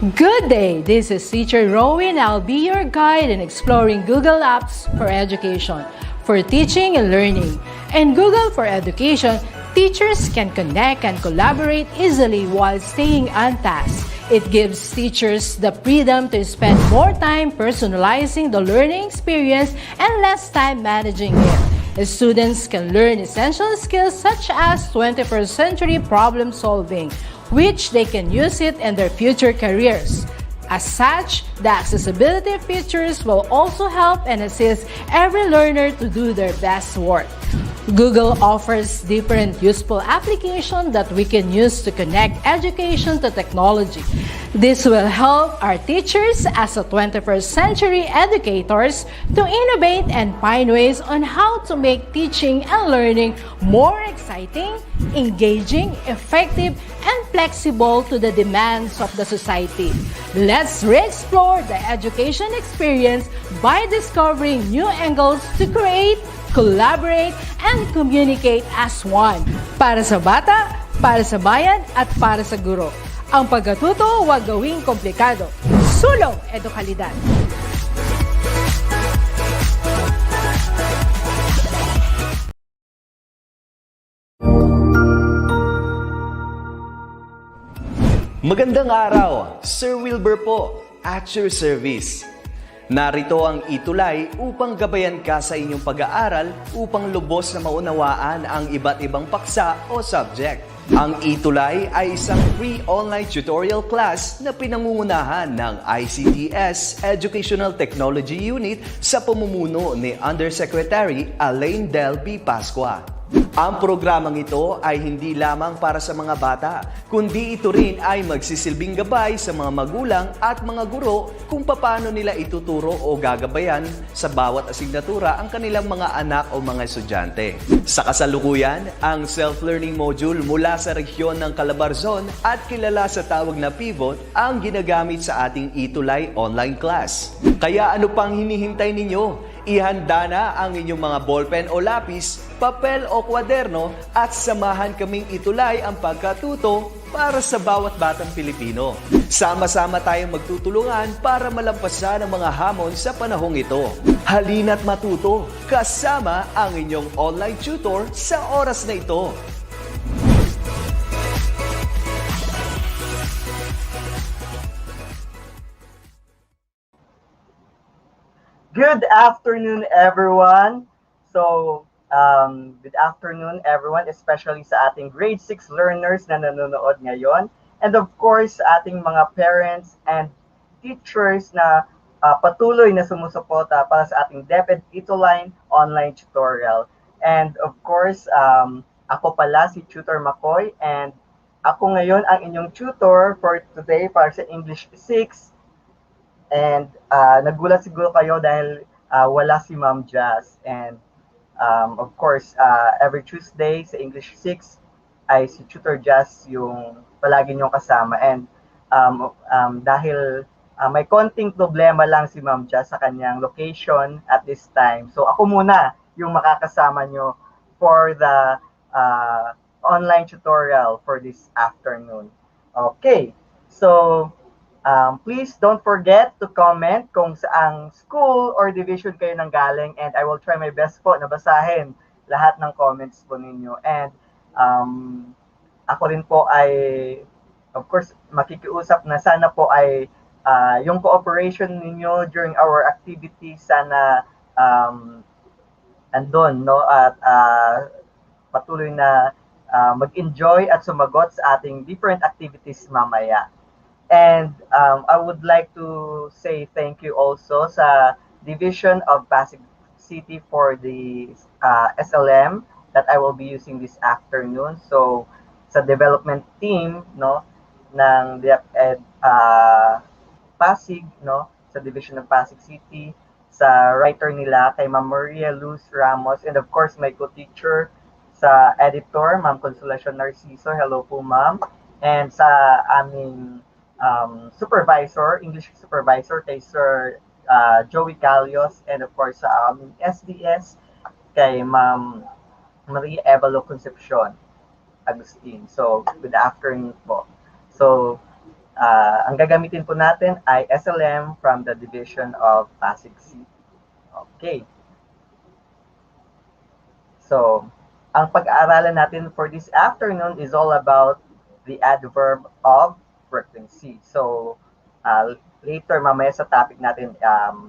Good day! This is Teacher Rowan. I'll be your guide in exploring Google Apps for education, for teaching and learning. In Google for Education, teachers can connect and collaborate easily while staying on task. It gives teachers the freedom to spend more time personalizing the learning experience and less time managing it. Students can learn essential skills such as 21st century problem solving, which they can use it in their future careers. As such, the accessibility features will also help and assist every learner to do their best work. Google offers different useful applications that we can use to connect education to technology. This will help our teachers as a 21st century educators to innovate and find ways on how to make teaching and learning more exciting, engaging, effective, and flexible to the demands of the society. Let's re-explore the education experience by discovering new angles to create, collaborate, and communicate as one. Para sa bata, para sa bayan, at para sa guro. Ang pagkatuto, huwag gawing komplikado. Sulong edukalidad. Magandang araw, Sir Wilbur po, at your service. Narito ang ETUlay upang gabayan ka sa inyong pag-aaral upang lubos na maunawaan ang iba't ibang paksa o subject. Ang ETUlay ay isang free online tutorial class na pinangungunahan ng DepEd Educational Technology Unit sa pamumuno ni Undersecretary Elaine Del B. Pascua. Ang programang ito ay hindi lamang para sa mga bata, kundi ito rin ay magsisilbing gabay sa mga magulang at mga guro kung paano nila ituturo o gagabayan sa bawat asignatura ang kanilang mga anak o mga estudyante. Sa kasalukuyan, ang self-learning module mula sa rehiyon ng Calabarzon at kilala sa tawag na pivot ang ginagamit sa ating ETUlay online class. Kaya ano pang hinihintay ninyo? Ihanda na ang inyong mga ballpen o lapis, papel o kwaderno at samahan kaming itulay ang pagkatuto para sa bawat batang Pilipino. Sama-sama tayong magtutulungan para malampasan ang mga hamon sa panahong ito. Halina't matuto kasama ang inyong online tutor sa oras na ito. Good afternoon, everyone. So, good afternoon, everyone, especially sa ating grade 6 learners na nanonood ngayon. And of course, sa ating mga parents and teachers na patuloy na sumusuporta para sa ating DepEd ETUlay online tutorial. And of course, ako pala si Tutor McCoy and ako ngayon ang inyong tutor for today para sa English 6. And nagulat siguro kayo dahil wala si Ma'am Jazz. And of course, every Tuesday sa English 6 ay si Tutor Jazz yung palagi niyong kasama. And dahil may konting problema lang si Ma'am Jazz sa kanyang location at this time. So ako muna yung makakasama niyo for the online tutorial for this afternoon. Okay, so please don't forget to comment kung saang school or division kayo nanggaling and I will try my best po na basahin lahat ng comments po ninyo. And ako rin po ay, of course, makikiusap na sana po ay yung cooperation ninyo during our activities sana andun, no? At patuloy na mag-enjoy at sumagot sa ating different activities mamaya. And I would like to say thank you also sa Division of Pasig City for the SLM that I will be using this afternoon. So sa development team, no, ng DepEd Pasig, no, sa Division of Pasig City, sa writer nila kay Ma'am Maria Luz Ramos, and of course my co-teacher sa editor, Ma'am Consolacion Narciso. Hello po, Ma'am. And sa aming supervisor, English supervisor kay Sir Joey Calios, and of course sa aming SDS kay Ma'am Maria Evalo Concepcion Agustin. So, good afternoon po. So, Ang gagamitin po natin ay SLM from the Division of Pasig City. Okay. So, ang pag-aaralan natin for this afternoon is all about the adverb of frequency. So, later, mamaya sa topic natin,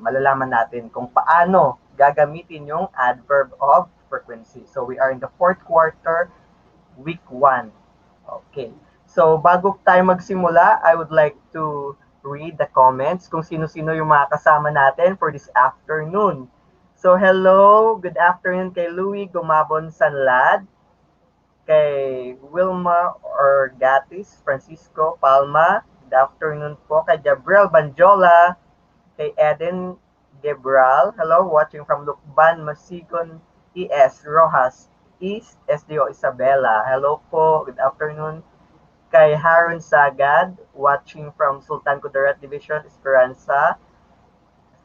malalaman natin kung paano gagamitin yung adverb of frequency. So, we are in the fourth quarter, week 1. Okay. So, bago tayo magsimula, I would like to read the comments kung sino-sino yung mga kasama natin for this afternoon. So, hello, good afternoon kay Louie Gumabon Sanlad, kay Wilma Orgatis, Francisco Palma, good afternoon po kay Gabriel Banjola, kay Eden Gebral, hello, watching from Lukban, Masigon, ES, Rojas, East, SDO Isabela, hello po, good afternoon. Kay Haron Sagad, watching from Sultan Kudarat Division, Esperanza,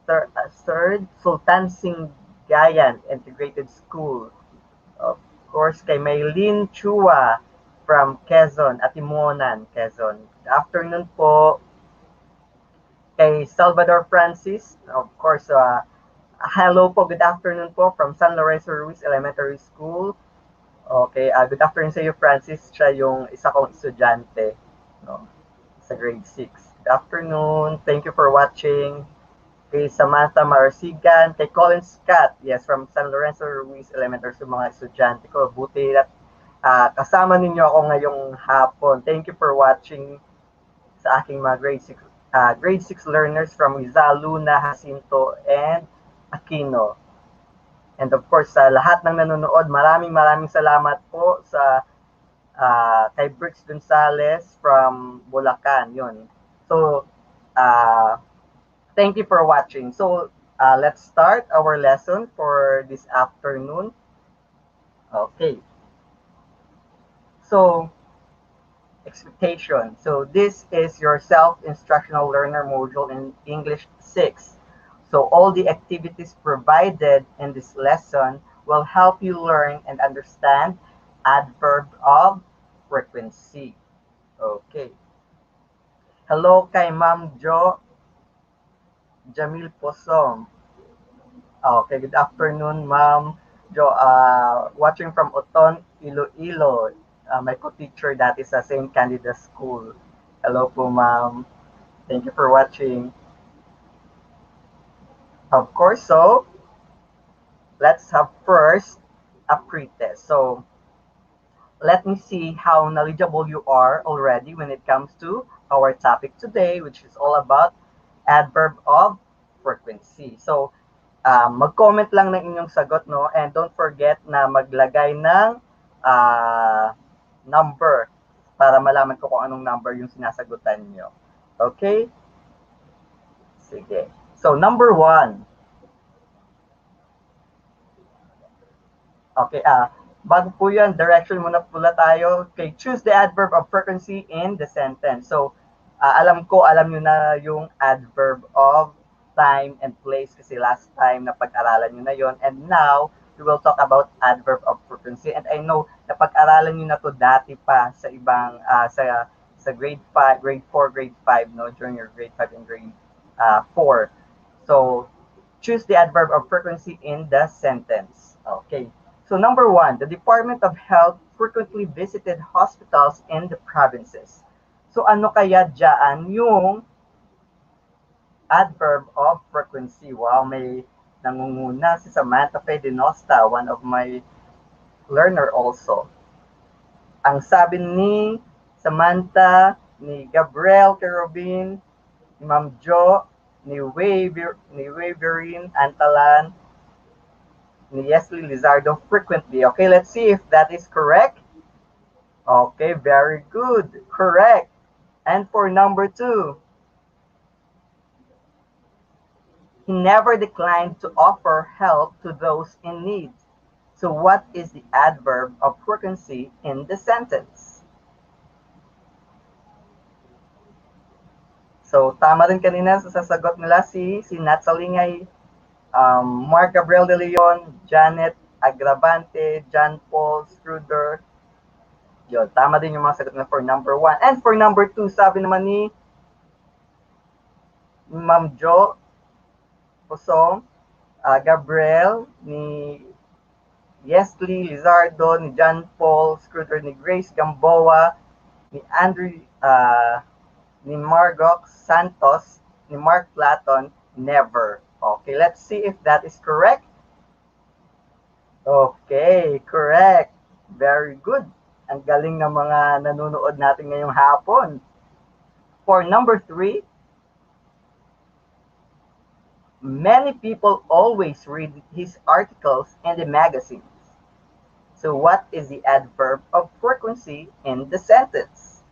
third, Sultan Singgayan Integrated School. Of course, kay Maylene Chua from Quezon, Atimonan, Quezon. Good afternoon po. Kay Salvador Francis, of course, hello po, good afternoon po from San Lorenzo Ruiz Elementary School. Okay, good afternoon sa iyo, Francis. Siya yung isa kong estudyante, no, sa grade 6. Good afternoon. Thank you for watching. Kay Samantha Marasigan, kay Colin Scott, yes, from San Lorenzo Ruiz Elementary, sa mga estudyante ko. Buti at kasama ninyo ako ngayong hapon. Thank you for watching sa aking mga grade 6 learners from Rizal, Luna, Jacinto, and Aquino. And of course, sa lahat ng nanonood, maraming salamat po sa kay Brix Gonzalez from Bulacan. Yun. So, thank you for watching. So, let's start our lesson for this afternoon. Okay. So, expectation. So, this is your self-instructional learner module in English 6. So, all the activities provided in this lesson will help you learn and understand adverb of frequency. Okay. Hello kay Ma'am Jo Jamil Posom. Okay, good afternoon, Ma'am Jo. Watching from Oton, Iloilo. My co-teacher dati sa St. Candida School. Hello po, Ma'am. Thank you for watching. Of course, so let's have first a pretest. So let me see how knowledgeable you are already when it comes to our topic today, which is all about adverb of frequency. So, mag-comment lang ng inyong sagot, no? And don't forget na maglagay ng number para malaman ko kung anong number yung sinasagutan nyo. Okay? Sige. So, number 1. Okay, bago po yan, direction muna pula tayo. Okay, choose the adverb of frequency in the sentence. So, alam nyo na yung adverb of time and place kasi last time na pag-aralan nyo na yon. And now, we will talk about adverb of frequency. And I know na pag-aralan nyo na to dati pa sa ibang, sa grade 5, grade 4, grade 5, no? During your grade 5 and grade 4. So, choose the adverb of frequency in the sentence. Okay. So number 1, the Department of Health frequently visited hospitals in the provinces. So ano kaya dyan yung adverb of frequency? Wow, may nangunguna si Samantha Pedinosta, one of my learner also. Ang sabi ni Samantha, ni Gabriel Kerubin, ni Ma'am Jo, ni Waverine Antalan, ni Yesley Lizardo frequently. Okay, let's see if that is correct. Okay, very good. Correct. And for number 2, he never declined to offer help to those in need. So what is the adverb of frequency in the sentence? So tama rin kanina sa sasagot nila si Nat Salingay, Mark Gabriel de Leon, Janet Agravante, John Paul Struder. Yun, tama din yung mga sagot na for number 1. And for number 2, sabi naman ni ni Ma'am Jo Posong, Gabriel, ni Yesley Lizardo, ni John Paul Scruter, ni Grace Gamboa, ni Andrew, ni Margox Santos, ni Mark Platon, never. Okay, let's see if that is correct. Okay, correct. Very good. Ang galing ng mga nanonood natin ngayong hapon. For number 3, many people always read his articles in the magazines. So what is the adverb of frequency in the sentence?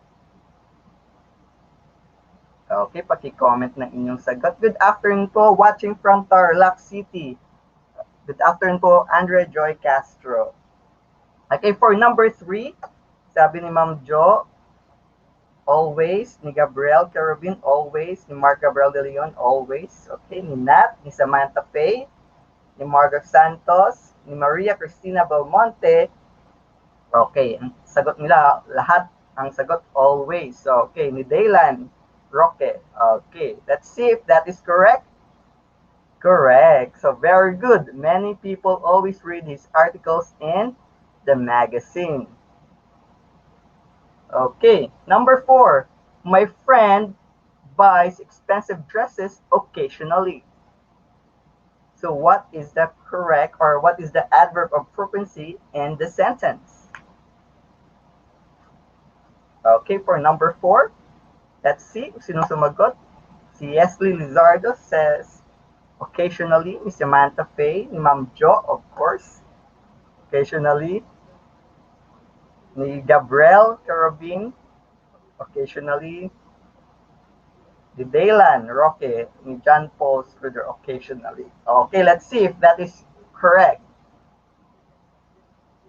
Okay, paki-comment ng inyong sagot. Good afternoon po, watching from Tarlac City. Good afternoon po, Andrea Joy Castro. Okay, for number 3, sabi ni Ma'am Jo, always, ni Gabriel Carabin, always, ni Mark Gabriel de Leon, always, okay, ni Nat, ni Samantha Faye, ni Margaret Santos, ni Maria Cristina Belmonte, okay, ang sagot nila, lahat, ang sagot, always, okay, ni Daylan Roque, okay, let's see if that is correct. Correct, so very good, many people always read his articles in the magazine. Okay, number 4, my friend buys expensive dresses occasionally. So what is the correct or what is the adverb of frequency in the sentence? Okay, for number 4, let's see sino sumagot. Si Yesley Lizardo says occasionally, ni Samantha Faye, ni Ma'am Jo, of course, occasionally, ni Gabriel Carabin, occasionally, ni Daylan Roque, ni John Paul Scruder, occasionally. Okay, let's see if that is correct.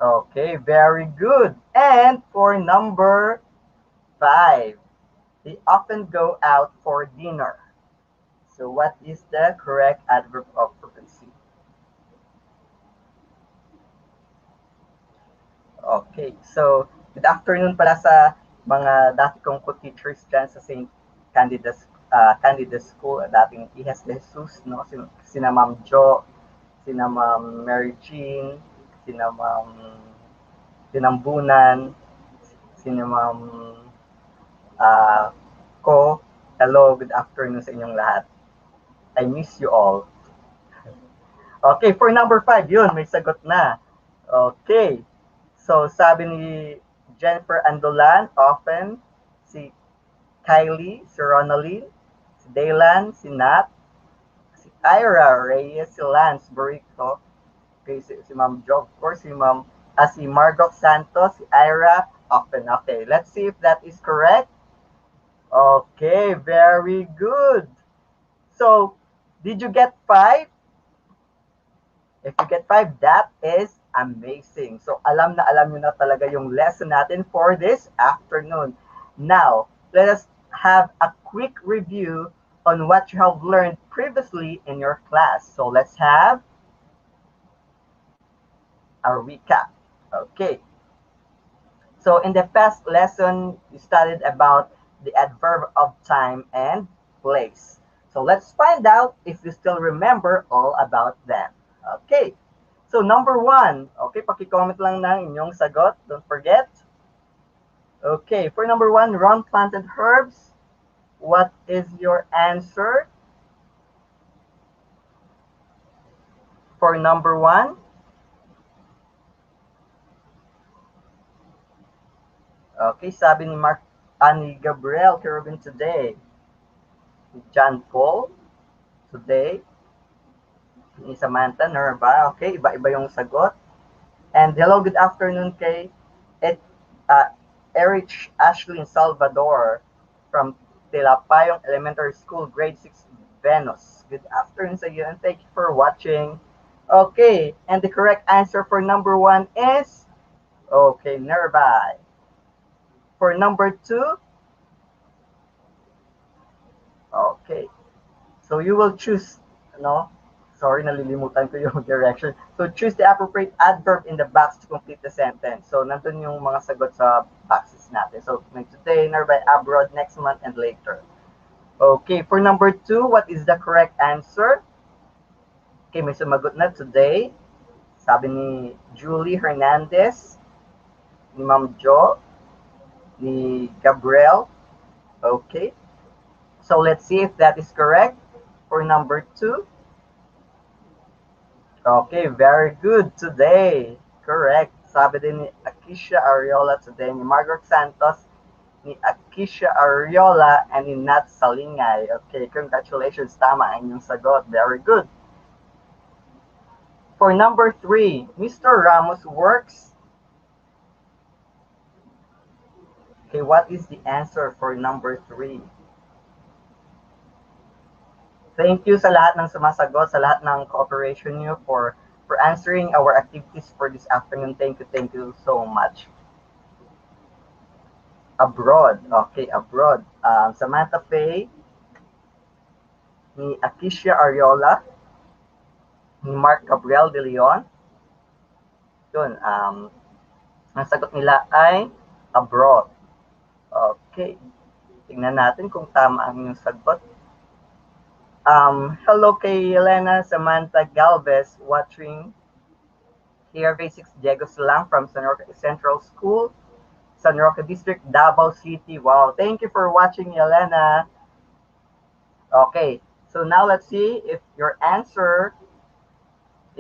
Okay, very good. And for number 5, they often go out for dinner. So what is the correct adverb of frequency? Okay, so good afternoon pala sa mga dati kong co-teachers dyan sa St. Candida School, dating Ihas de Jesus, no? Sina Ma'am Jo, sina Ma'am Mary Jean, sina Ma'am Tinambunan, sina Ma'am Ko. Hello, good afternoon sa inyong lahat. I miss you all. Okay, for number 5, yun, may sagot na. Okay. So, sabi ni Jennifer Andolan, often, si Kylie, si Ronaldine, si Daylan, si Nat, si Ira Reyes, si Lance Burico, okay, si Ma'am Jo, of course, si Margot Santos, si Ira, often. Okay, let's see if that is correct. Okay, very good. So, did you get 5? If you get 5, that is amazing. So, alam nyo na talaga yung lesson natin for this afternoon. Now, let us have a quick review on what you have learned previously in your class. So, let's have a recap. Okay. So, in the past lesson, we studied about the adverb of time and place. So, let's find out if you still remember all about them. Okay. So, number 1. Okay, paki-comment lang ng inyong sagot. Don't forget. Okay, for number 1, Ron planted herbs. What is your answer? For number 1. Okay, sabi ni ni Gabriel Carabin today. John Paul today. Ni Samantha Nerva. Okay, iba-iba yung sagot. And hello, good afternoon kay Eric Ashley Salvador from Tilapayong Elementary School, Grade 6, Venus. Good afternoon sa iyo and thank you for watching. Okay, and the correct answer for number 1 is, okay, Nerva. For number 2, okay, so you will choose, no? Sorry, nalilimutan ko yung direction. So, choose the appropriate adverb in the box to complete the sentence. So, nandun yung mga sagot sa boxes natin. So, today, nearby, abroad, next month, and later. Okay, for number 2, what is the correct answer? Okay, may sumagot na today. Sabi ni Julie Hernandez, ni Ma'am Jo, ni Gabriel. Okay, so let's see if that is correct for number 2. Okay, very good today. Correct. Sabi din ni Akisha Ariola today, ni Margaret Santos, ni Akisha Ariola, and ni Nat Salingay. Okay, congratulations. Tama ang inyong sagot. Very good. For number 3, Mr. Ramos works. Okay, what is the answer for number 3? Thank you sa lahat ng sumasagot, sa lahat ng cooperation niyo for answering our activities for this afternoon. Thank you so much. Abroad. Okay, abroad. Samantha Faye, ni Akisha Ariola, ni Mark Gabriel de Leon. Yun, ang sagot nila ay abroad. Okay. Tingnan natin kung tama ang inyong sagot. Hello kay Elena Samantha Galvez watching here, Basics Diego Silang from San Roque Central School, San Roque District, Davao City. Wow, thank you for watching, Elena. Okay, so now let's see if your answer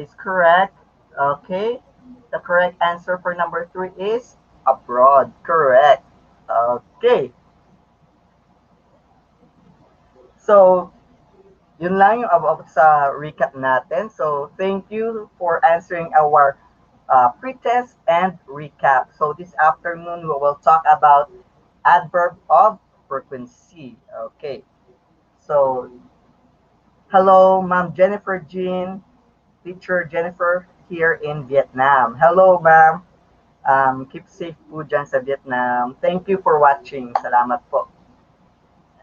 is correct. Okay, the correct answer for number 3 is abroad. Correct. Okay. So, yun lang yung about sa recap natin. So, thank you for answering our pretest and recap. So, this afternoon, we will talk about adverb of frequency. Okay. So, hello, Ma'am Jennifer Jean, Teacher Jennifer here in Vietnam. Hello, ma'am. Keep safe po dyan sa Vietnam. Thank you for watching. Salamat po.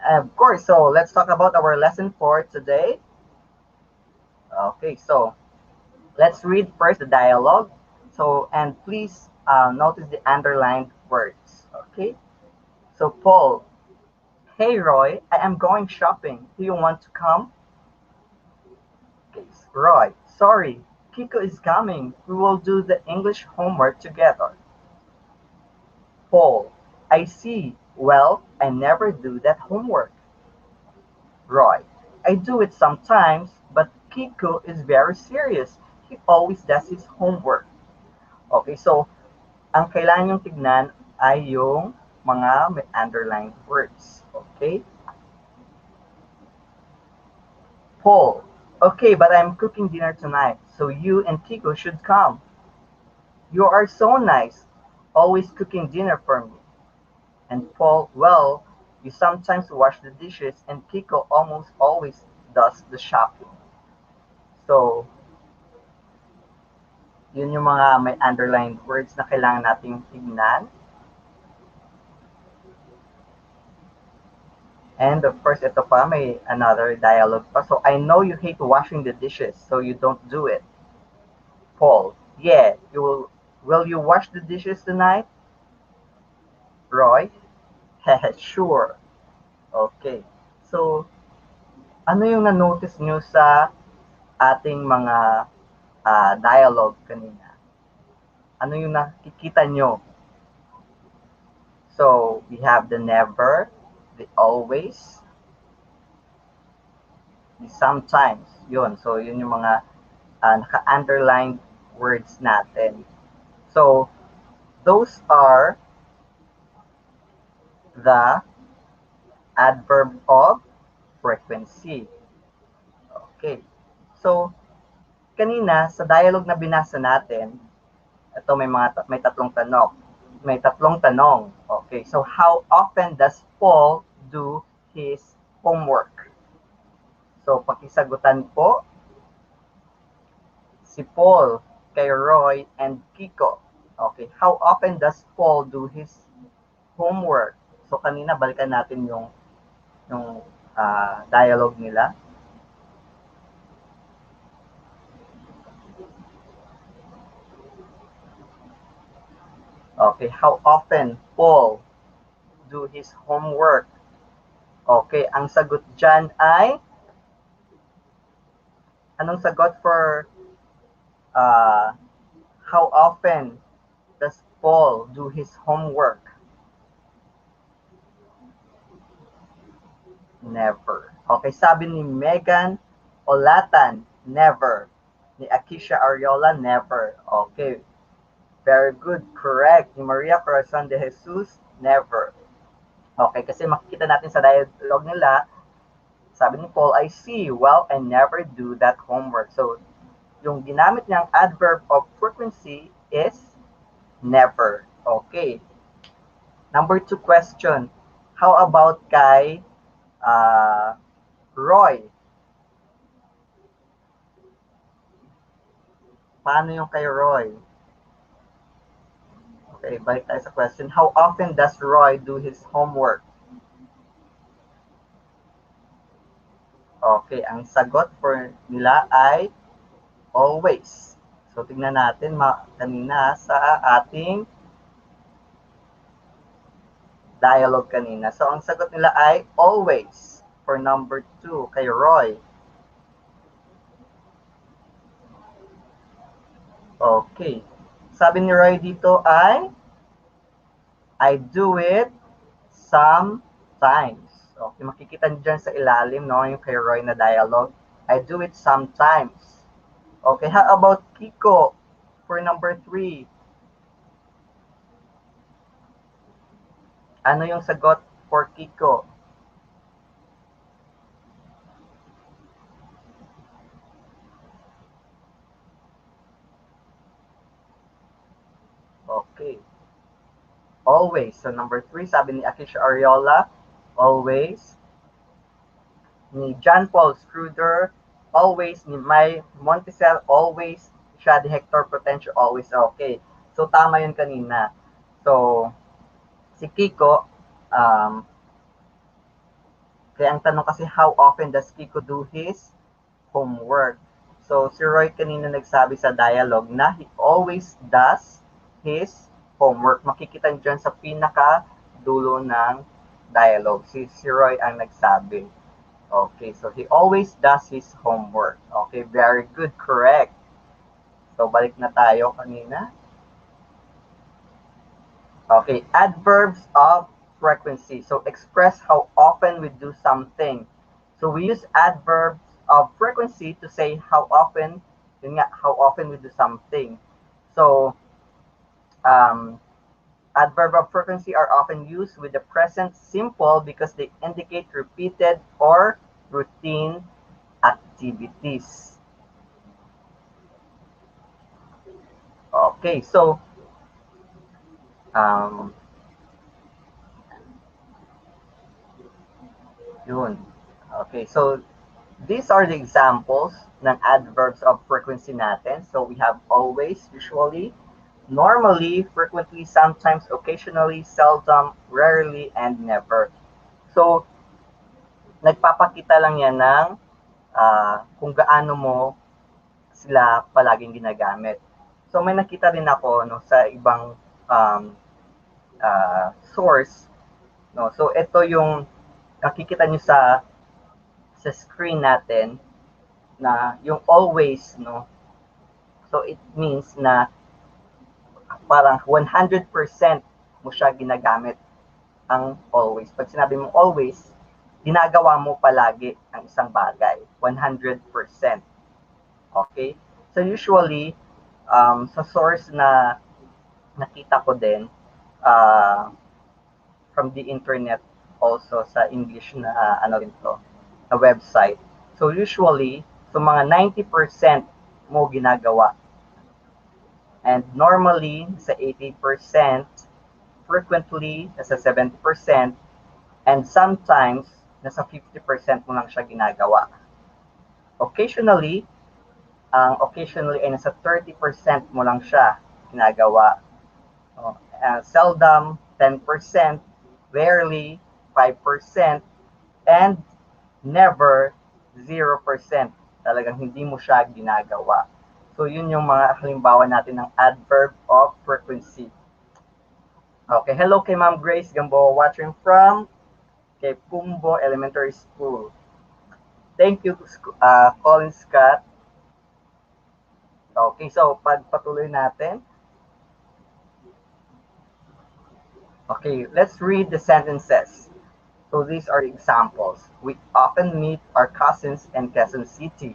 Of course, so let's talk about our lesson for today. Okay, so let's read first the dialogue. So, and please notice the underlined words. Okay, so Paul, hey Roy, I am going shopping. Do you want to come? Okay, Roy, sorry, Kiko is coming. We will do the English homework together. Paul, I see. Well, I never do that homework. Roy, I do it sometimes, but Kiko is very serious. He always does his homework. Okay, so ang kailangan yung tignan ay yung mga may underlined words. Okay? Paul, okay, but I'm cooking dinner tonight, so you and Kiko should come. You are so nice, always cooking dinner for me. And Paul, well, you sometimes wash the dishes and Kiko almost always does the shopping. So, yun yung mga may underlined words na kailangan nating tignan. And of course, ito pa, may another dialogue pa. So, I know you hate washing the dishes, so you don't do it. Paul, yeah, will you wash the dishes tonight? Roy, sure. Okay. So, ano yung na-notice nyo sa ating mga dialogue kanina? Ano yung nakikita nyo? So, we have the never, the always, the sometimes. Yun. So, yun yung mga naka-underlined words natin. So, those are the adverb of frequency. Okay. So, kanina sa dialogue na binasa natin, ito may tatlong tanong. May tatlong tanong. Okay. So, how often does Paul do his homework? So, pakisagutan po si Paul kay Roy and Kiko. Okay. How often does Paul do his homework? So, kanina balikan natin yung dialogue nila. Okay, how often Paul do his homework? Okay, ang sagot dyan ay, anong sagot for how often does Paul do his homework? Never. Okay, sabi ni Megan Olatan, never. Ni Akisha Ariola, never. Okay, very good, correct. Ni Maria Corazon de Jesus, never. Okay, kasi makikita natin sa dialogue nila, sabi ni Paul, I see you well and never do that homework. So, yung ginamit niyang adverb of frequency is never. Okay. Number 2 question. How about kay Roy? Paano yung kay Roy? Okay, balik tayo sa question. How often does Roy do his homework? Okay, ang sagot for nila ay always. So, tingnan natin kanina sa ating dialogue kanina. So, ang sagot nila ay always for number 2 kay Roy. Okay. Sabi ni Roy dito ay I do it sometimes. Okay, makikita niyo dyan sa ilalim, no, yung kay Roy na dialogue. I do it sometimes. Okay, how about Kiko for number 3? Ano yung sagot for Kiko? Okay. Always. So, number 3, sabi ni Akisha Ariola, always. Ni John Paul Scruder, always. Ni May Monticel, always. Siya di Hector Potencio, always. Okay. So, tama yun kanina. So, si Kiko, kaya ang tanong kasi, how often does Kiko do his homework? So, si Roy kanina nagsabi sa dialogue na he always does his homework. Makikita nyo dyan sa pinaka-dulo ng dialogue. Si Roy ang nagsabi. Okay, so he always does his homework. Okay, very good, correct. So, balik na tayo kanina. Okay, adverbs of frequency. So, express how often we do something. So, we use adverbs of frequency to say how often, yun nga, how often we do something. So, adverb of frequency are often used with the present simple because they indicate repeated or routine activities. Okay, so yun. Okay, so these are the examples ng adverbs of frequency natin. So we have always, usually, normally, frequently, sometimes, occasionally, seldom, rarely, and never. So, nagpapakita lang yan ng kung gaano mo sila palaging ginagamit. So, may nakita rin ako no, sa ibang source. No? So, ito yung nakikita nyo sa screen natin na yung always, no? So, it means na parang 100% mo siya ginagamit ang always. Pag sinabi mo always, ginagawa mo palagi ang isang bagay. 100%. Okay? So usually, sa source na nakita ko din, from the internet also sa English na na website. So usually, so mga 90% mo ginagawa. And normally, sa 80%, frequently, nasa 70%, and sometimes, nasa 50% mo lang siya ginagawa. Occasionally, occasionally ay nasa 30% mo lang siya ginagawa. Seldom, 10%, rarely, 5%, and never, 0%. Talagang hindi mo siya ginagawa. So, yun yung mga halimbawa natin ng adverb of frequency. Okay, hello kay Ma'am Grace Gamboa watching from kay Pumbo Elementary School. Thank you to Colin Scott. Okay, so pagpatuloy natin. Okay, let's read the sentences. So these are examples. We often meet our cousins in Quezon City.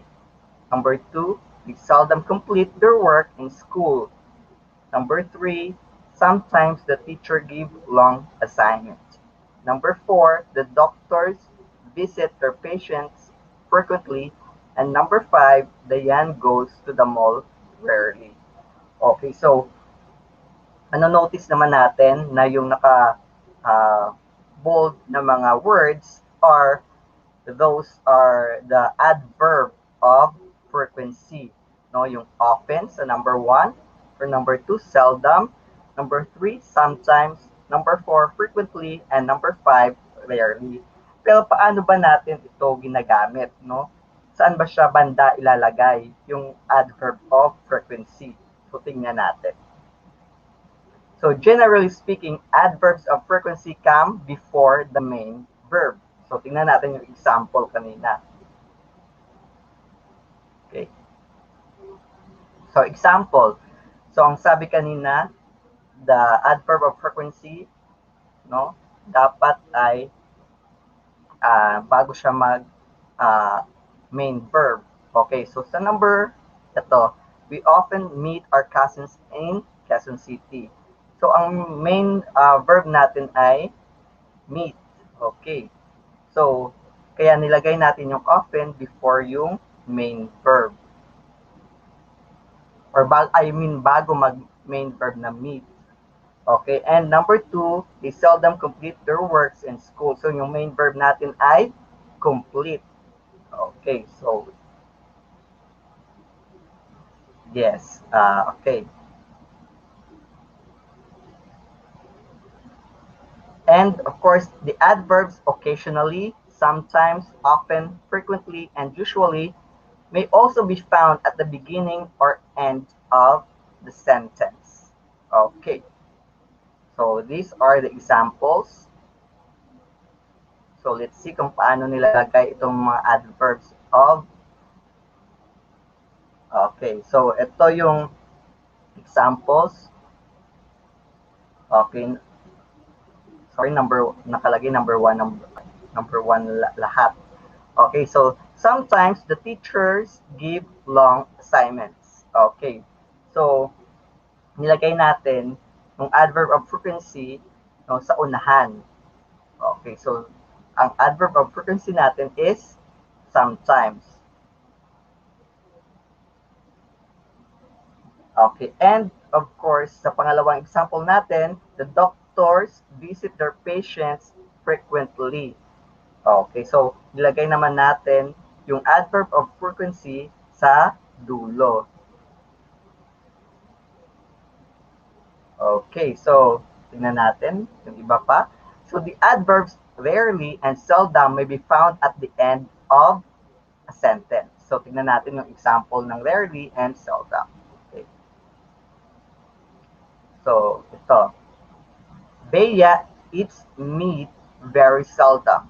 Number 2, we seldom complete their work in school. Number 3, sometimes the teacher gives long assignments. Number 4, the doctors visit their patients frequently. And number 5, Diane goes to the mall rarely. Okay, so notice naman natin na yung bold na mga words those are the adverb of frequency. No, yung often sa number 1, for number 2, seldom, number 3, sometimes, number 4, frequently, and number 5, rarely. Pero paano ba natin ito ginagamit, no? Saan ba siya banda ilalagay yung adverb of frequency? So tingnan natin. So generally speaking, adverbs of frequency come before the main verb. So tingnan natin yung example kanina. Okay. So example. So ang sabi kanina, the adverb of frequency, no, dapat ay bago siya mag main verb. Okay, so sa number ito, we often meet our cousins in Quezon City. So ang main verb natin ay meet. Okay. So kaya nilagay natin yung often before yung main verb. Or bago mag main verb na meet. Okay, and number 2, they seldom complete their works in school. So yung main verb natin ay complete. Okay, so yes, okay. And of course, the adverbs occasionally, sometimes, often, frequently, and usually may also be found at the beginning or end of the sentence. Okay. So these are the examples. So let's see kung paano nilalagay itong mga adverbs of. Okay. So ito yung examples. Okay. Sorry, nakalagay number 1 lahat. Okay, so sometimes the teachers give long assignments. Okay. So nilagay natin yung adverb of frequency, no, sa unahan. Okay, so ang adverb of frequency natin is sometimes. Okay, and of course, sa pangalawang example natin, the doctors visit their patients frequently. Okay, so nilagay naman natin yung adverb of frequency sa dulo. Okay, so tingnan natin yung iba pa. So the adverbs rarely and seldom may be found at the end of a sentence. So tingnan natin yung example ng rarely and seldom. Okay. So ito. Bea eats meat very seldom.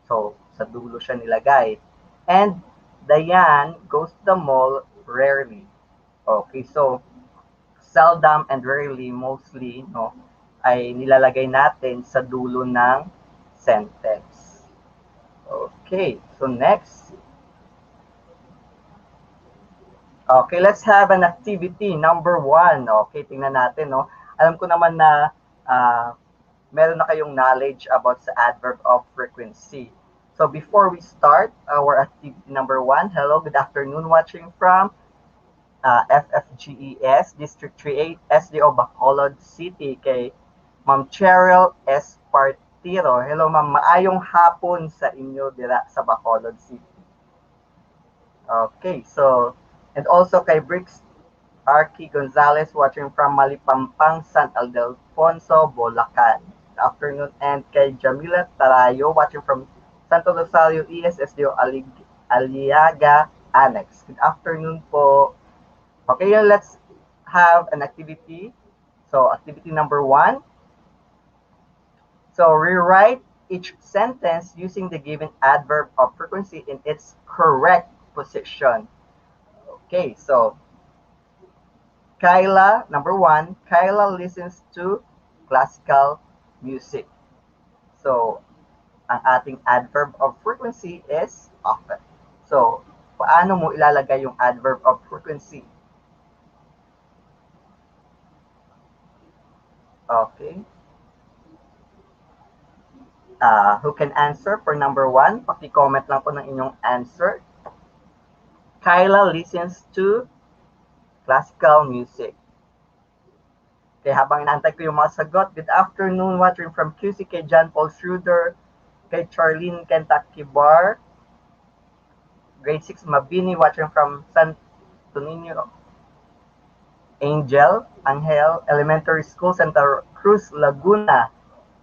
So sa dulo siya nilagay. And Diane goes to the mall rarely. Okay, so seldom and rarely, mostly, no, ay nilalagay natin sa dulo ng sentence. Okay, so next. Okay, let's have an activity number 1. Okay, tingnan natin, no. Alam ko naman na meron na kayong knowledge about sa adverb of frequency. So before we start our activity number 1, hello, good afternoon, watching from FFGES, District 38, SDO Bacolod City, kay Ma'am Cheryl S. Partiro. Hello ma'am, maayong hapon sa inyo dira sa Bacolod City. Okay, so, and also kay Brix Arky Gonzalez, watching from Malipampang, San Ildefonso, Bulacan. Good afternoon. And kay Jamila Tarayo, watching from Santo Rosario, ESSDO Aliaga Annex. Good afternoon po. Okay, let's have an activity. So activity number 1. So rewrite each sentence using the given adverb of frequency in its correct position. Okay, so Kyla, number 1, Kyla listens to classical music. So, ang ating adverb of frequency is often. So, paano mo ilalagay yung adverb of frequency? Okay. Who can answer for number 1? Paki-comment lang po ng inyong answer. Kyla listens to classical music. Okay, habang inaantay ko yung mga sagot, good afternoon, watching from QC, kay John Paul Schroeder, kay Charlene Kentucky Bar, grade 6 Mabini, watching from Santo Niño, Angel Elementary School, Santa Cruz, Laguna,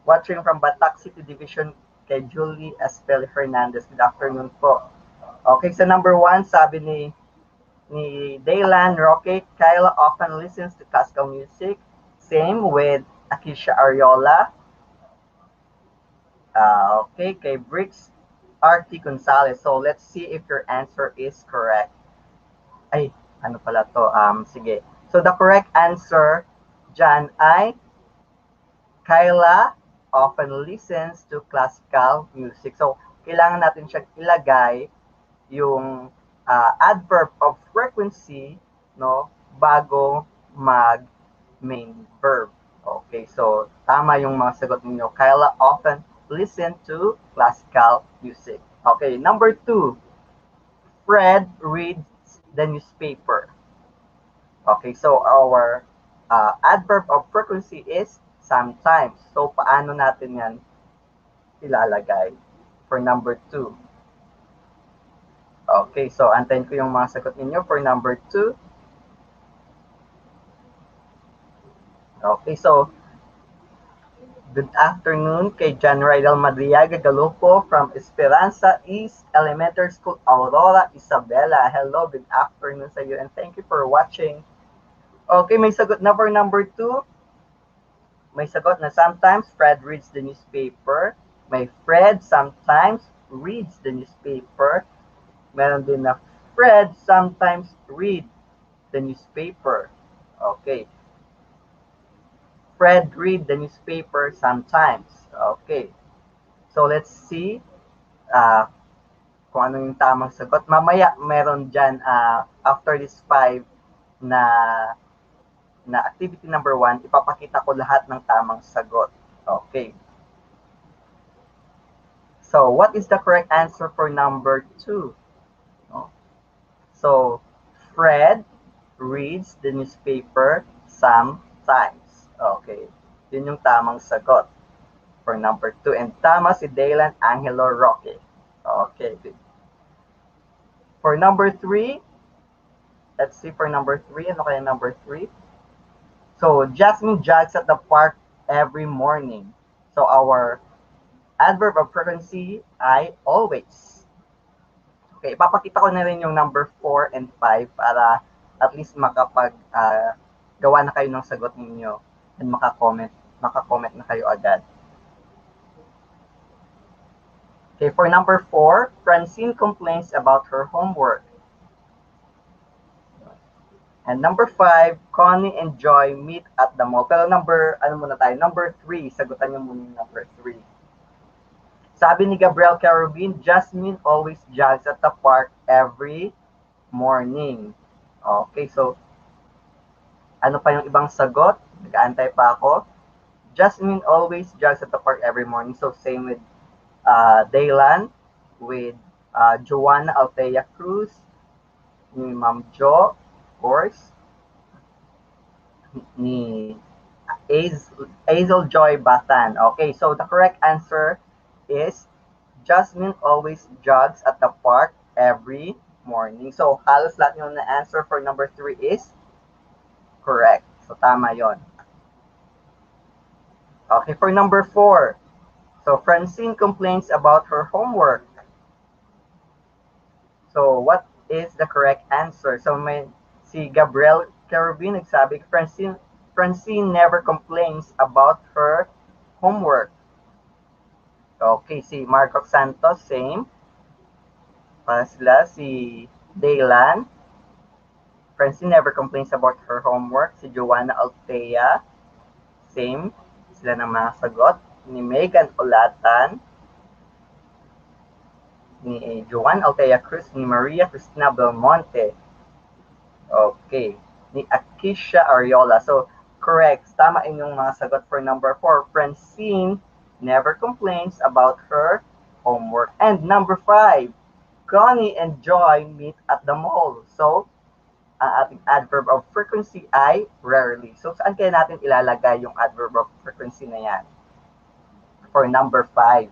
watching from Batac City Division, kay Julie Espeli Fernandez. Good afternoon po. Okay, so number 1, sabi ni Daylan Roque, Kyla often listens to classical music. Same with Akisha Ariola. Okay, kay Bricks R.T. Gonzalez. So, let's see if your answer is correct. Ay, ano pala to? Sige. So, the correct answer dyan ay Kyla often listens to classical music. So, kailangan natin siya ilagay yung adverb of frequency, no, bago mag-main verb. Okay, so tama yung mga sagot ninyo. Kyla often listen to classical music. Okay, number 2, Fred reads the newspaper. Okay, so our adverb of frequency is sometimes. So, paano natin yan ilalagay for number 2? Okay, so antayin ko yung mga sagot ninyo for number 2. Okay, so good afternoon kay John Rydal Madriaga Galupo from Esperanza East Elementary School, Aurora, Isabela. Hello, good afternoon sa iyo and thank you for watching. Okay, may sagot na for number 2. May sagot na sometimes Fred reads the newspaper. May Fred sometimes reads the newspaper. Meron din na Fred sometimes read the newspaper. Okay. Fred read the newspaper sometimes. Okay. So, let's see kung ano yung tamang sagot. Mamaya, meron dyan, after this 5 na activity number 1, ipapakita ko lahat ng tamang sagot. Okay. So, what is the correct answer for number 2? So, Fred reads the newspaper sometimes. Okay. Yun yung tamang sagot for number 2. And tama si Daylan Angelo Roque. Okay. For number 3, let's see for number 3. Ano kaya number 3? So, Jasmine jogs at the park every morning. So, our adverb of frequency ay always. Okay, ipapakita ko na rin yung number 4 and 5 para at least gawa na kayo ng sagot ninyo and maka-comment na kayo agad. Okay, for number 4, Francine complains about her homework. And number 5, Connie and Joy meet at the mall. Pero number 3, sagutan nyo muna yung number 3. Sabi ni Gabriel Carabin, Jasmine always jogs at the park every morning. Okay, so ano pa yung ibang sagot? Nag-aantay pa ako. Jasmine always jogs at the park every morning. So same with Daylan, with Joanna Althea Cruz, ni Ma'am Jo, of course, ni Hazel Joy Batan. Okay, so the correct answer is Jasmine always jogs at the park every morning. So, halos lahat yung na-answer for number 3 is correct. So, tama yon. Okay, for number 4. So, Francine complains about her homework. So, what is the correct answer? So, si Gabriel Carabin nagsabi, Francine never complains about her homework. Okay, si Marco Santos, same. Pa sila, si Daylan. Francine never complains about her homework. Si Joanna Altea, same. Sila ng mga sagot. Ni Megan Olatan, ni Joanne Altea Cruz, ni Maria Cristina Belmonte. Okay. Ni Akisha Ariola. So, correct. Tama inyong mga sagot for number 4. Francine never complains about her homework. And number 5, Connie and Joy meet at the mall. So, ang ating adverb of frequency ay rarely. So, saan kaya natin ilalagay yung adverb of frequency na yan? For number 5.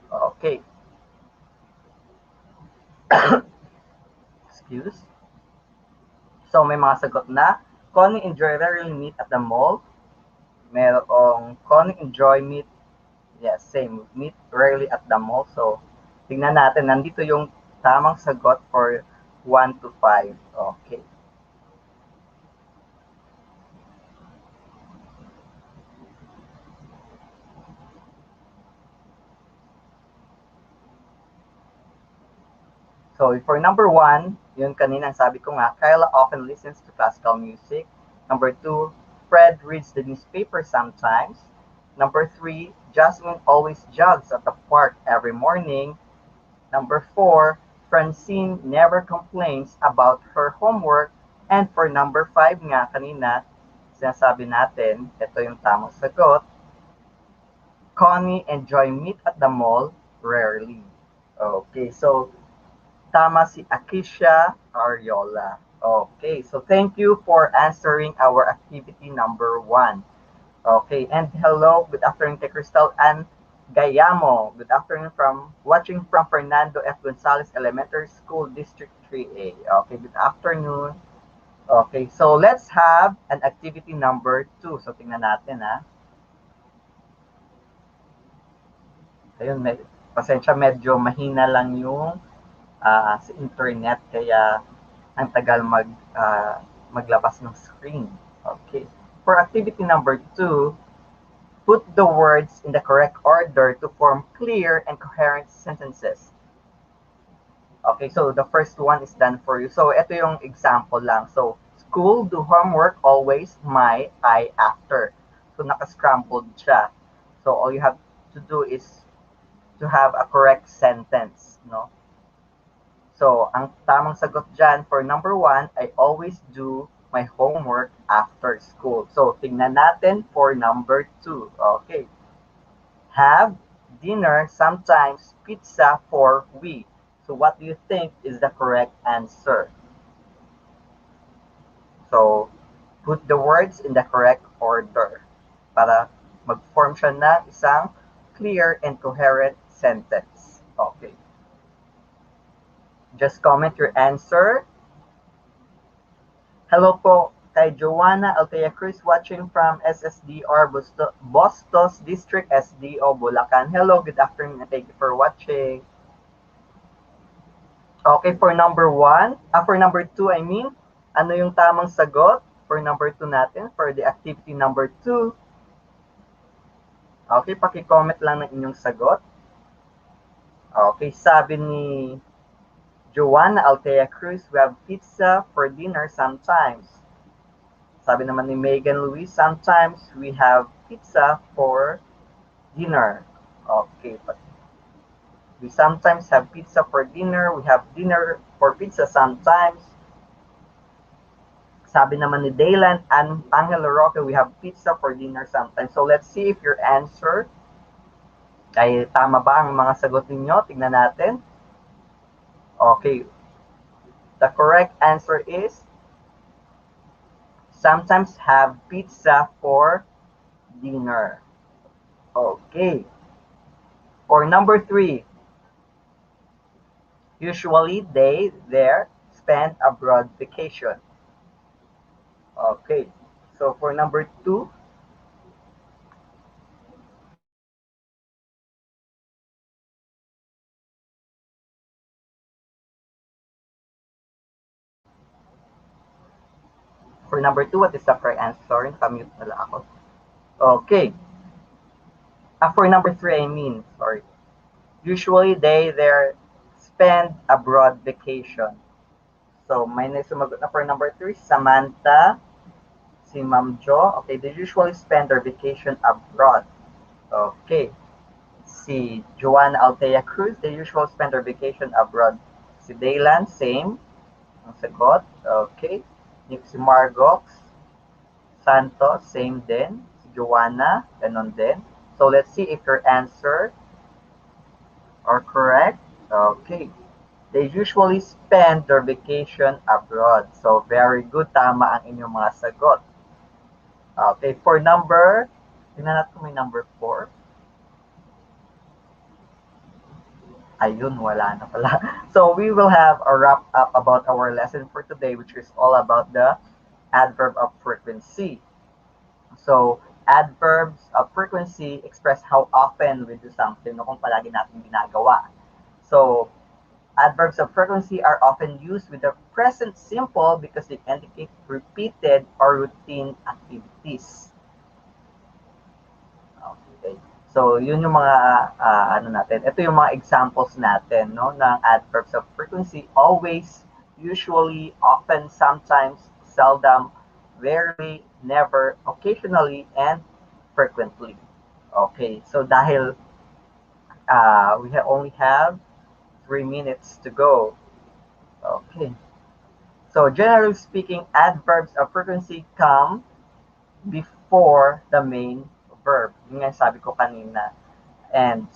Okay. Excuse. So, may mga sagot na. Connie and Joy rarely meet at the mall. Merong Connie and Joy meet. Yes, same. Meet rarely at the mall. So, tingnan natin. Nandito yung tamang sagot for 1 to 5. Okay. So, for number 1, yun kanina sabi ko nga, Kyla often listens to classical music. Number 2, Fred reads the newspaper sometimes. Number 3, Jasmine always jogs at the park every morning. Number 4, Francine never complains about her homework. And for number 5 nga kanina, sinasabi natin, ito yung tamang sagot, Connie and Joy meet at the mall rarely. Okay, so tama si Akisha Ariola. Okay, so thank you for answering our activity number 1. Okay, and hello, good afternoon to Crystal and Gayamo. Good afternoon from watching from Fernando F. Gonzalez Elementary School, District 3A. Okay, good afternoon. Okay, so let's have an activity number 2. So tingnan natin ha. Ayun, pasensya medyo mahina lang yung sa internet kaya ang tagal maglabas ng screen. Okay. For activity number 2, put the words in the correct order to form clear and coherent sentences. Okay, so the first one is done for you. So ito yung example lang. So, school, do homework, always, my, I, after. So naka-scrambled siya. So all you have to do is to have a correct sentence, no? So, ang tamang sagot dyan for number 1, I always do my homework after school. So, tingnan natin for number 2. Okay. Have dinner, sometimes pizza for we. So, what do you think is the correct answer? So, put the words in the correct order para mag-form siya ng isang clear and coherent sentence. Okay. Just comment your answer. Hello po kay Joanna Altea Cruz watching from SSDR Bustos District SDO Bulacan. Hello, good afternoon and thank you for watching. Okay, for number 1, for number 2 I mean, ano yung tamang sagot for number 2 natin for the activity number 2? Okay, paki-comment lang ng inyong sagot. Okay, sabi ni Joanna Altea Cruz, we have pizza for dinner sometimes. Sabi naman ni Megan Louise, sometimes we have pizza for dinner. Okay. We sometimes have pizza for dinner. We have dinner for pizza sometimes. Sabi naman ni Daylan and Angelo Roque, we have pizza for dinner sometimes. So let's see if your answer ay tama ba ang mga sagot ninyo. Tignan natin. Okay. The correct answer is sometimes have pizza for dinner. Okay. For number 3, usually they there spend abroad vacation. Okay. So for number 2, what is the correct answer? Sorry, nakamute na lang ako. Okay. For number 3, I mean, sorry. Usually, they spend abroad vacation. So, may sumagot na for number 3, Samantha, si Ma'am Jo. Okay, they usually spend their vacation abroad. Okay. Si Joanna Altea Cruz, they usually spend their vacation abroad. Si Daylan, same. Ang sagot. Okay. Si Margox Santos, same din. Si Joanna, ganon din. So, let's see if your answer are correct. Okay. They usually spend their vacation abroad. So, very good. Tama ang inyong mga sagot. Okay, for number, tingnan natin kung may number 4. Ayun, wala na pala. So, we will have a wrap up about our lesson for today, which is all about the adverb of frequency. So, adverbs of frequency express how often we do something, no, kung palagi natin ginagawa. So, adverbs of frequency are often used with the present simple because they indicate repeated or routine activities. Okay. So, yun yung mga ano natin. Ito yung mga examples natin, no, ng adverbs of frequency. Always, usually, often, sometimes, seldom, rarely, never, occasionally, and frequently. Okay. So, dahil we only have 3 minutes to go. Okay. So, generally speaking, adverbs of frequency come before the main verb. Yung nga sabi ko kanina. And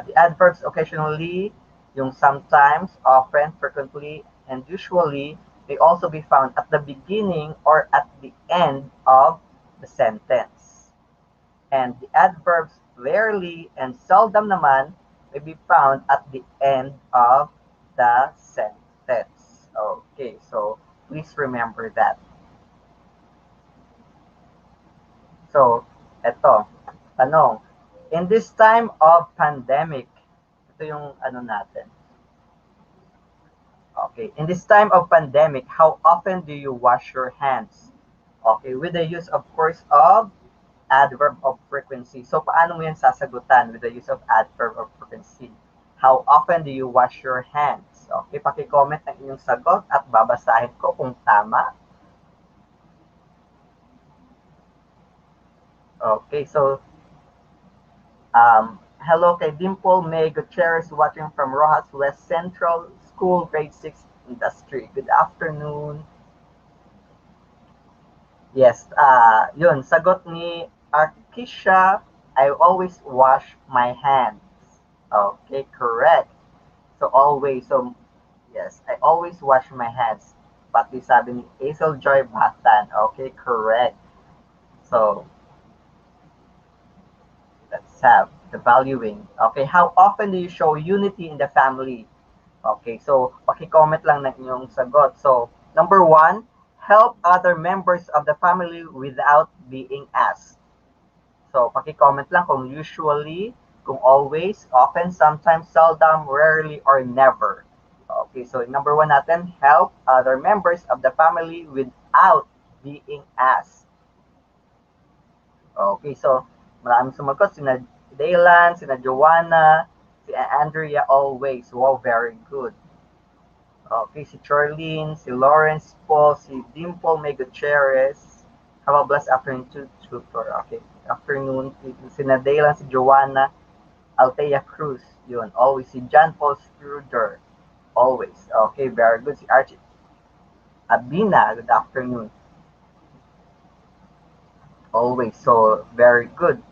the adverbs occasionally, yung sometimes, often, frequently, and usually, may also be found at the beginning or at the end of the sentence. And the adverbs rarely and seldom naman may be found at the end of the sentence. Okay, so please remember that. So, eto, tanong. In this time of pandemic, ito yung ano natin. Okay, in this time of pandemic, how often do you wash your hands? Okay, with the use, of course, of adverb of frequency. So, paano mo yan sasagutan with the use of adverb of frequency? How often do you wash your hands? Okay, paki-comment ang inyong sagot at babasahin ko kung tama. Okay, so, hello kay Dimple May Gutierrez watching from Rojas West Central School, grade 6 industry. Good afternoon. Yes, yun, sagot ni Arkisha, I always wash my hands. Okay, correct. So, always. So, yes, I always wash my hands. Pati sabi ni Hazel Joy Batan. Okay, correct. So, let's have the valuing. Okay, how often do you show unity in the family? Okay, so, paki-comment lang ng inyong sagot. So, number 1, help other members of the family without being asked. So, paki-comment lang kung usually, kung always, often, sometimes, seldom, rarely, or never. Okay, so number 1 natin, help other members of the family without being asked. Okay, so maraming sumagot, sina Daylan, sina Joanna, si Andrea, always. Wow, very good. Okay, si Charlene, si Lawrence Paul, si Dimple May Gutierrez. Have a blessed afternoon to tutor. Okay, afternoon. Sina Daylan, si Joanna, Altea Cruz. Yun, always. Si John Paul Scruder. Always. Okay, very good. Si Archie Abina, good afternoon. Always. So, very good.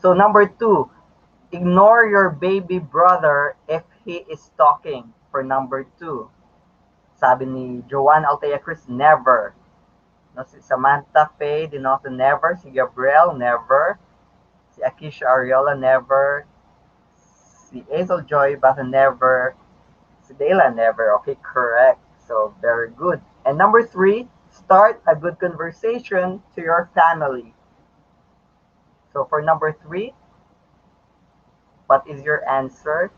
So, number 2, ignore your baby brother if he is talking. For number 2. Sabi ni Joanne Altea Cruz, never. No, si Samantha Faye Dinoso, never. Si Gabriel, never. Si Akisha Ariola, never. Si Hazel Joy Bata, never. Si Dayla, never. Okay, correct. So, very good. And number 3, start a good conversation to your family. So, for number 3, what is your answer?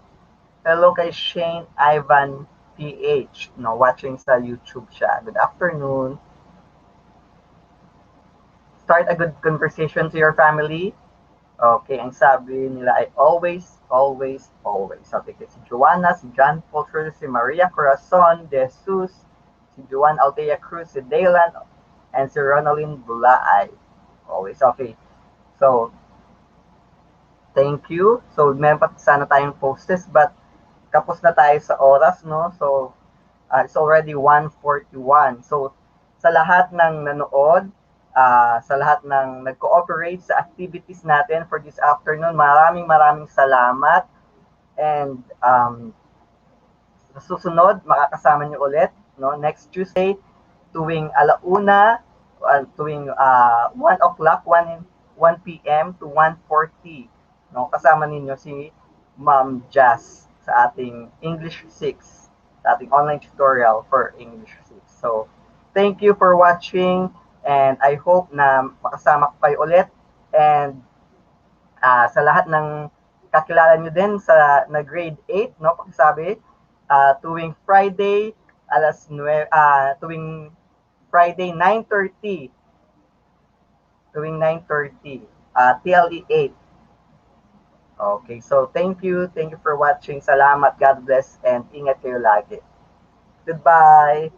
Hello kay Shane Ivan PH. No, watching sa YouTube siya. Good afternoon. start a good conversation to your family. Okay, ang sabi nila ay always, always, always. Sabi ko si Joanna, si John Polter, si Maria Corazon de Jesus, si Juan Altea Cruz, si Daylan, and si Ronaldin Bulaay. Always, okay. So, thank you. So, meron pa sana tayong posts, but kapos na tayo sa oras, no? So, it's already 1:41. So, sa lahat ng nanood, sa lahat ng nag-cooperate sa activities natin for this afternoon, maraming salamat. And sa susunod, makakasama niyo ulit, no? Next Tuesday, tuwing 1:00, tuwing 1 o'clock, 1 p.m. to 1:40. No? Kasama ninyo si Ma'am Jazz sa ating English 6, sa ating online tutorial for English 6. So, thank you for watching, and I hope na makasama ko kayo ulit. And sa lahat ng kakilala nyo din sa na grade 8, no, pakisabi, tuwing Friday, tuwing Friday 9:30, TLE 8. Okay, so thank you for watching. Salamat, God bless, and ingat kayo lagi. Goodbye.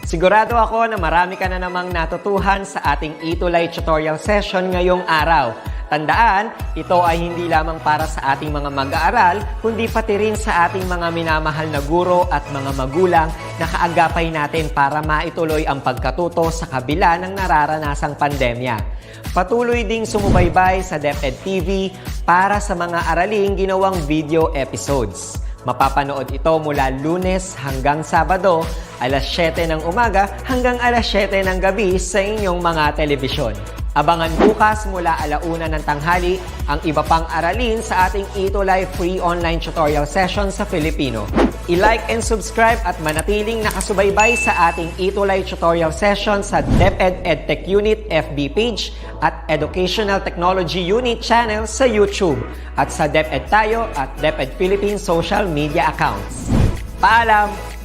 Sigurado ako na marami ka na namang natutuhan sa ating ETUlay tutorial session ngayong araw. Tandaan, ito ay hindi lamang para sa ating mga mag-aaral, kundi pati rin sa ating mga minamahal na guro at mga magulang na kaagapay natin para maituloy ang pagkatuto sa kabila ng nararanasang pandemya. Patuloy ding sumubaybay sa DepEd TV para sa mga araling ginawang video episodes. Mapapanood ito mula Lunes hanggang Sabado, alas 7 ng umaga hanggang alas 7 ng gabi sa inyong mga telebisyon. Abangan bukas mula 1:00 ng tanghali ang iba pang aralin sa ating ETUlay free online tutorial session sa Filipino. I-like and subscribe at manatiling nakasubaybay sa ating ETUlay tutorial session sa DepEd Edtech Unit FB page at Educational Technology Unit channel sa YouTube at sa DepEd Tayo at DepEd Philippines social media accounts. Paalam!